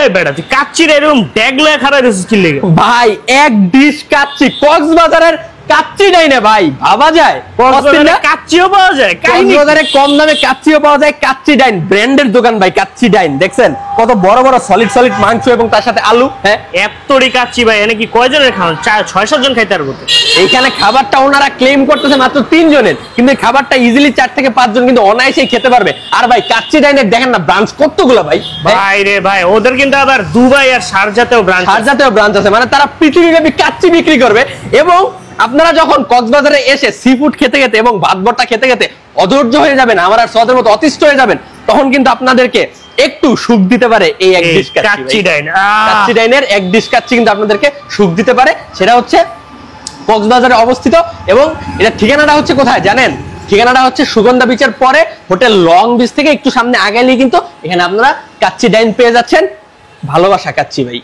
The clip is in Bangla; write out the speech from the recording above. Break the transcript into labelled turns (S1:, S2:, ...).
S1: এই বেটা তুই কাচ্চির এরকম ড্যাগলে খাড়া দিছিস কি লাগে
S2: ভাই এক ডিশ কাচ্চি কক্সবাজারের কাচ্চি ডাইনে ভাই ভাবা যায়
S1: কক্সবাজারে কাচ্চিও পাওয়া যায়
S2: কক্সবাজারে কম দামে কাচ্চিও পাওয়া যায় কাচ্চি ডাইন ব্র্যান্ডের দোকান ভাই কাচ্চি ডাইন দেখছেন কত বড় বড় সলিড সলিড মাংস এবং তার সাথে আলু হ্যাঁ
S1: এতরি কাচ্চি ভাই এনে কি কয়জনের খাওয়ান 6-7 জন খাইতে পারবো
S2: এইখানে খাবারটা ওনারা ক্লেম করতেছে মাত্র 3 জনের কিন্তু খাবারটা ইজিলি 4 থেকে 5 জন কিন্তু অনায়াসেই খেতে পারবে আর ভাই কাচ্চি ডাইনের দেখেন না ব্রাঞ্চ কতগুলো ভাই
S1: ভাই রে ভাই ওদের কিন্তু আবার দুবাই আর শারজাতেও ব্রাঞ্চ
S2: আছে মানে তারা পৃথিবীব্যাপী কাচ্চি বিক্রি করবে এবং আপনারা যখন কক্সবাজারে এসে সি ফুড খেতে খেতে এবং ভাত ভর্তা খেতে খেতে অধৈর্য হয়ে যাবেন আমার আর সদের মতো অতিষ্ঠ হয়ে যাবেন তখন কিন্তু আপনাদেরকে একটু সুখ দিতে পারে এই এক ডিশ কাচ্চি ডাইনের এক ডিশ কাচ্চি কিন্তু আপনাদেরকে সুখ দিতে পারে সেটা হচ্ছে কক্সবাজারে অবস্থিত এবং এটা ঠিকানাটা হচ্ছে কোথায় জানেন ঠিকানাটা হচ্ছে সুগন্ধা বিচের পরে হোটেল লং বিচ থেকে একটু সামনে আগালেই কিন্তু এখানে আপনারা কাচ্চি ডাইন পেয়ে যাচ্ছেন ভালোবাসা কাচ্চি ভাই।